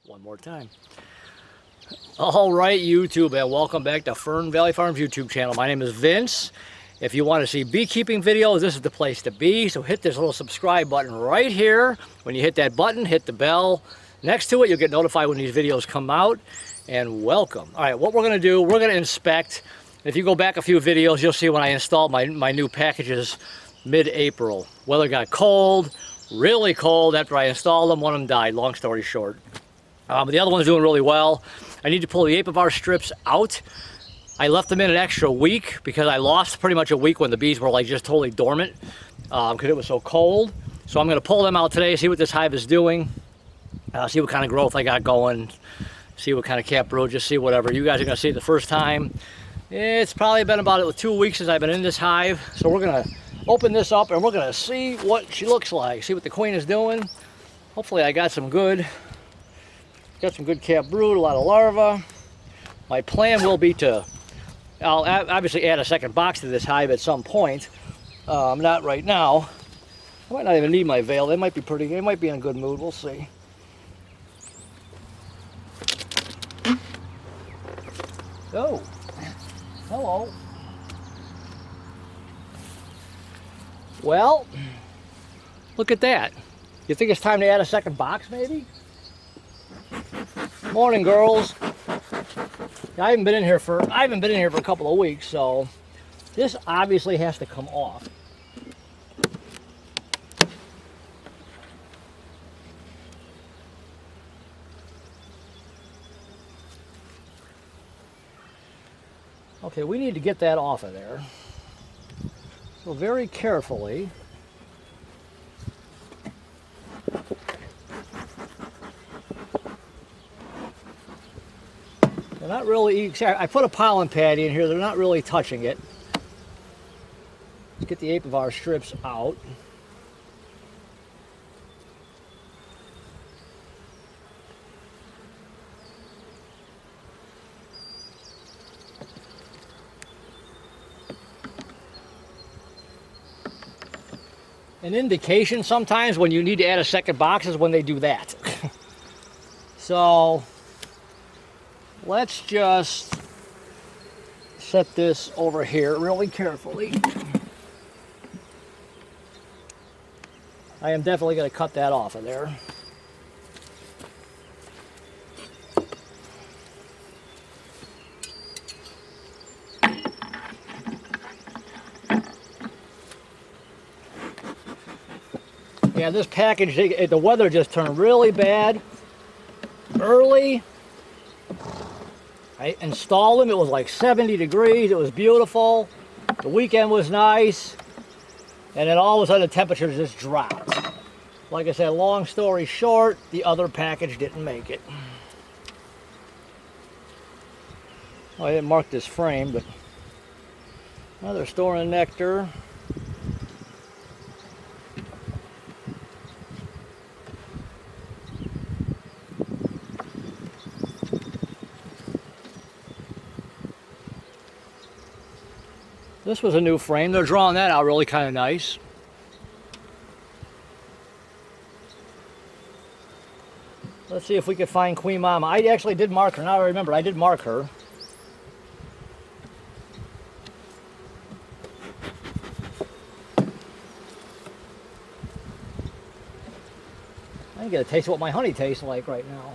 One more time. All right, YouTube, and welcome back to Fernvalley Farm's YouTube channel. My name is Vince. If you want to see beekeeping videos, this is the place to be. So hit this little subscribe button right here. When you hit that button, hit the bell. Next to it, you'll get notified when these videos come out. And welcome. All right, what we're going to do, we're going to inspect. If you go back a few videos, you'll see when I installed my new packages mid-April. Weather got cold, really cold after I installed them. One of them died, long story short. But the other one's doing really well. I need to pull the apivar strips out. I left them in an extra week because I lost pretty much a week when the bees were like just totally dormant because it was so cold. So I'm going to pull them out today, see what this hive is doing, see what kind of growth I got going, see what kind of cap brood, just see whatever. You guys are going to see it the first time. It's probably been about 2 weeks since I've been in this hive. So we're going to open this up and we're going to see what she looks like, see what the queen is doing. Hopefully I got some good cap brood, a lot of larvae. My plan will be I'll obviously add a second box to this hive at some point. Not right now. I might not even need my veil. They might be they might be in a good mood. We'll see. Oh, hello. Well, look at that. You think it's time to add a second box, maybe? Morning, girls. I haven't been in here for a couple of weeks, so this obviously has to come off. Okay, we need to get that off of there. So very carefully. They're not really, I put a pollen patty in here, they're not really touching it. Let's get the apivar strips out. An indication sometimes when you need to add a second box is when they do that. So let's just set this over here really carefully. I am definitely going to cut that off of there. Yeah, this package, the weather just turned really bad early. I installed them, it was like 70 degrees, it was beautiful, the weekend was nice, and then all of a sudden the temperature just dropped. Like I said, long story short, the other package didn't make it. Well, I didn't mark this frame, but well, they're storing nectar. This was a new frame. They're drawing that out really kind of nice. Let's see if we can find Queen Mama. I actually did mark her. Now I remember, I did mark her. I can get a taste of what my honey tastes like right now.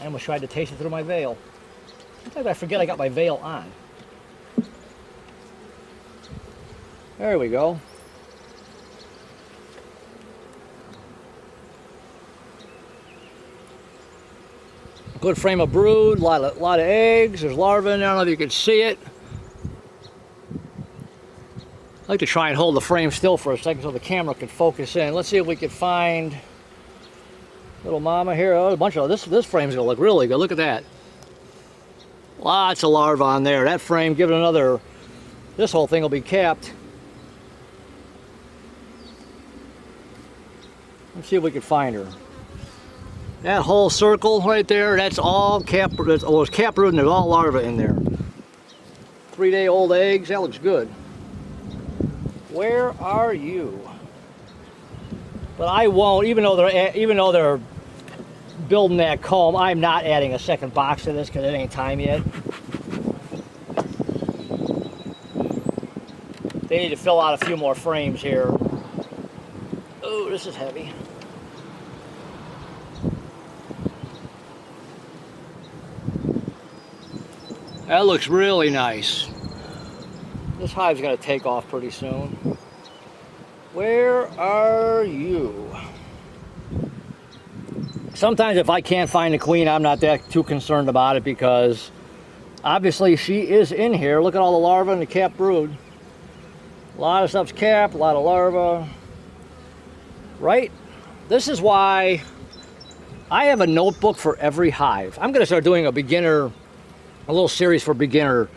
I almost tried to taste it through my veil. Sometimes I forget I got my veil on. There we go. Good frame of brood, lot of eggs. There's larvae in there. I don't know if you can see it. I like to try and hold the frame still for a second so the camera can focus in. Let's see if we can find little mama here. Oh, a bunch of this frame's gonna look really good. Look at that. Lots of larvae on there. That frame, give it another. This whole thing will be capped. Let's see if we can find her. That whole circle right there, that's all cap, well, it's cap brood and there's all larvae in there. 3-day-old eggs, that looks good. Where are you? But I won't, even though they're building that comb, I'm not adding a second box to this because it ain't time yet. They need to fill out a few more frames here. Oh, this is heavy. That looks really nice. This hive's gonna take off pretty soon. Where are you? Sometimes if I can't find the queen, I'm not that too concerned about it because obviously she is in here. Look at all the larvae and the cap brood. A lot of stuff's capped, a lot of larvae. Right? This is why I have a notebook for every hive. I'm gonna start doing a little series for beginner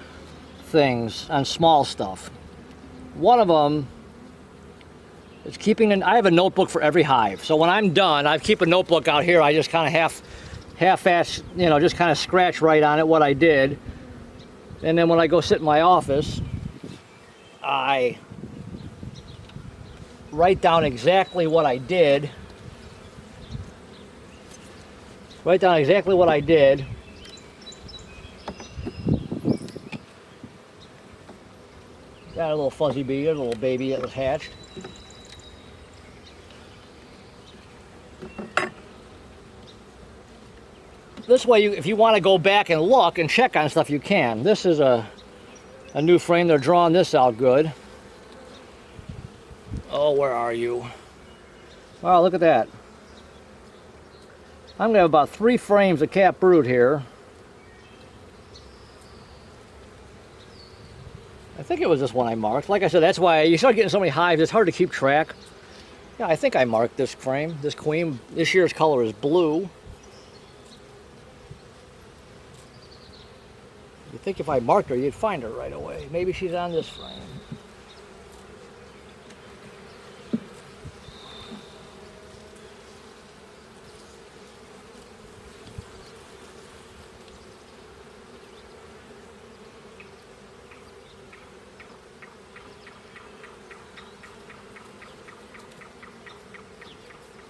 things on small stuff. One of them is I have a notebook for every hive. So when I'm done, I keep a notebook out here. I just kind of half-ass, just kind of scratch right on it what I did. And then when I go sit in my office, I write down exactly what I did. Write down exactly what I did. Got a little fuzzy bee, a little baby that was hatched. This way, if you want to go back and look and check on stuff, you can. This is a new frame. They're drawing this out good. Oh, where are you? Wow, look at that. I'm going to have about 3 frames of cap brood here. I think it was this one I marked. Like I said, that's why you start getting so many hives, it's hard to keep track. Yeah, I think I marked this frame, this queen. This year's color is blue. You'd think if I marked her, you'd find her right away. Maybe she's on this frame.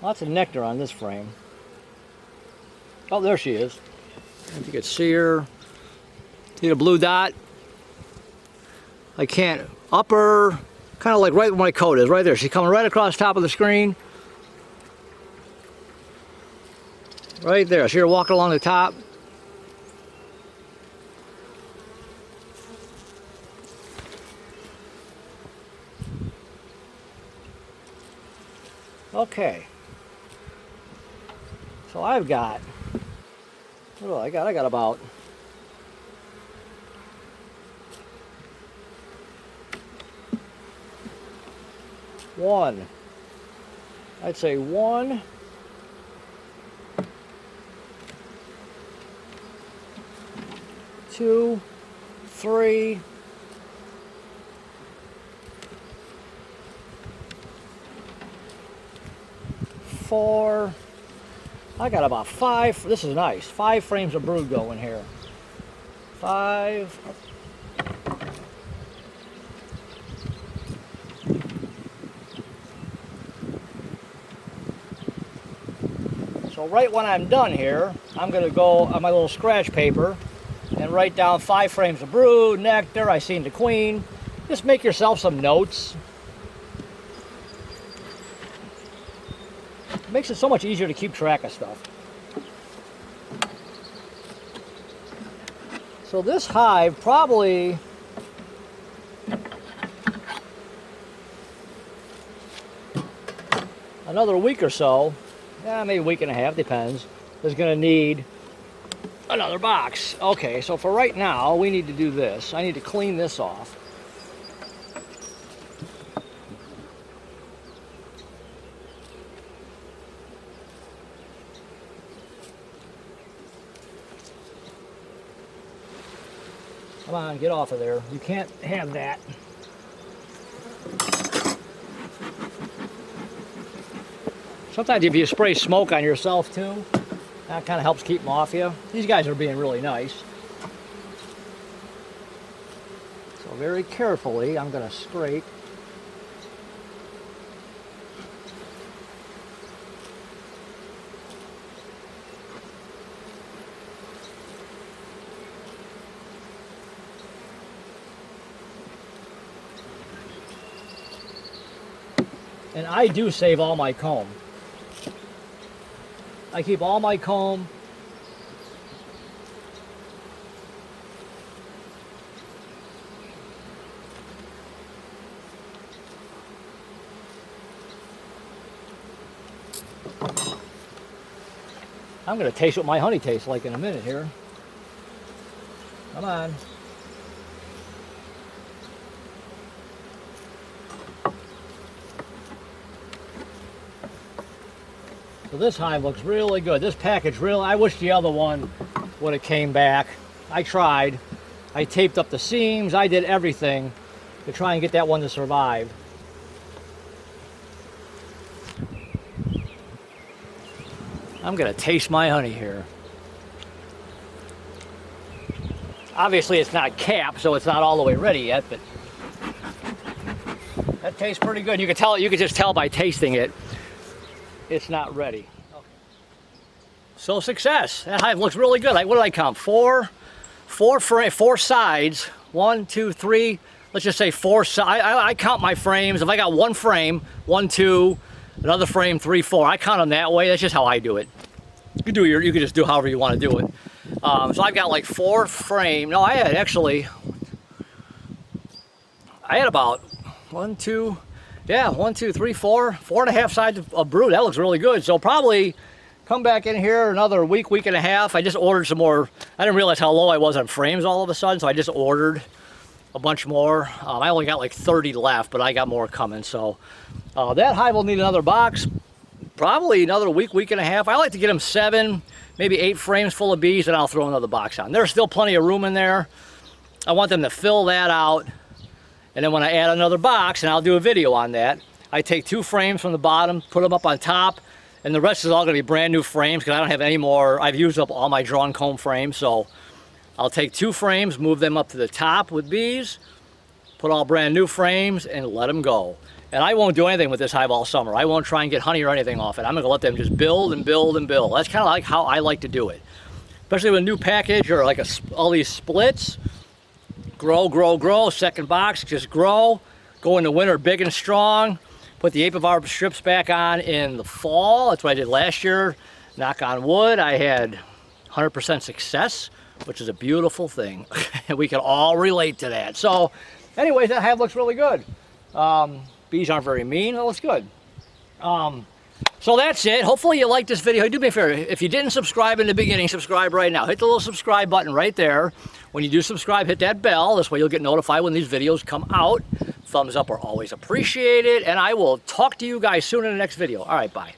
Lots of nectar on this frame. Oh, there she is. If you could see her. See the blue dot? I can't. Upper, kind of like right where my coat is, right there. She's coming right across the top of the screen. Right there. See her walking along the top? Okay. So I've got, what do I got? I got about I'd say 1, 2, 3, 4. I got about 5. This is nice. 5 frames of brood going here. 5. So right when I'm done here, I'm going to go on my little scratch paper and write down 5 frames of brood, nectar, I seen the queen. Just make yourself some notes. It makes it so much easier to keep track of stuff. So this hive probably another week or so, maybe a week and a half, depends, is going to need another box. Okay, so for right now, we need to do this. I need to clean this off. Come on, get off of there. You can't have that. Sometimes if you spray smoke on yourself too, That kind of helps keep them off you. These guys are being really nice. So very carefully, I'm going to scrape. And I do save all my comb. I keep all my comb. I'm going to taste what my honey tastes like in a minute here. Come on. So this hive looks really good. This package really, I wish the other one would have came back. I tried. I taped up the seams. I did everything to try and get that one to survive. I'm gonna taste my honey here. Obviously it's not capped, so it's not all the way ready yet, but that tastes pretty good. You can tell, you can just tell by tasting it, it's not ready. Okay. So success. That hive looks really good. Like, what did I count? Four sides. 1, 2, 3. Let's just say 4 sides. I count my frames. If I got one frame, 1, 2, another frame, 3, 4. I count them that way. That's just how I do it. You can do you can just do however you want to do it. So I've got like 4 frames. No, I had about 1, 2, 3, 4, 4.5 sides of brood. That looks really good. So probably come back in here another week and a half. I just ordered some more. I didn't realize how low I was on frames all of a sudden, so I just ordered a bunch more. I only got like 30 left, but I got more coming. So that hive will need another box. Probably another week and a half. I like to get them 7, maybe 8 frames full of bees, and I'll throw another box on. There's still plenty of room in there. I want them to fill that out. And then when I add another box, and I'll do a video on that, I take 2 frames from the bottom, put them up on top, and the rest is all going to be brand new frames because I don't have any more. I've used up all my drawn comb frames, so I'll take 2 frames, move them up to the top with bees, put all brand new frames, and let them go. And I won't do anything with this hive all summer. I won't try and get honey or anything off it. I'm going to let them just build and build and build. That's kind of like how I like to do it. Especially with a new package or like all these splits. Grow, grow, grow. Second box, just grow. Go into winter big and strong. Put the apivar strips back on in the fall. That's what I did last year. Knock on wood, I had 100% success, which is a beautiful thing. We can all relate to that. So, anyways, that hive looks really good. Bees aren't very mean. That looks good. So that's it. Hopefully you liked this video. Do me a favor. If you didn't subscribe in the beginning, subscribe right now. Hit the little subscribe button right there. When you do subscribe, hit that bell. This way you'll get notified when these videos come out. Thumbs up are always appreciated. And I will talk to you guys soon in the next video. All right, bye.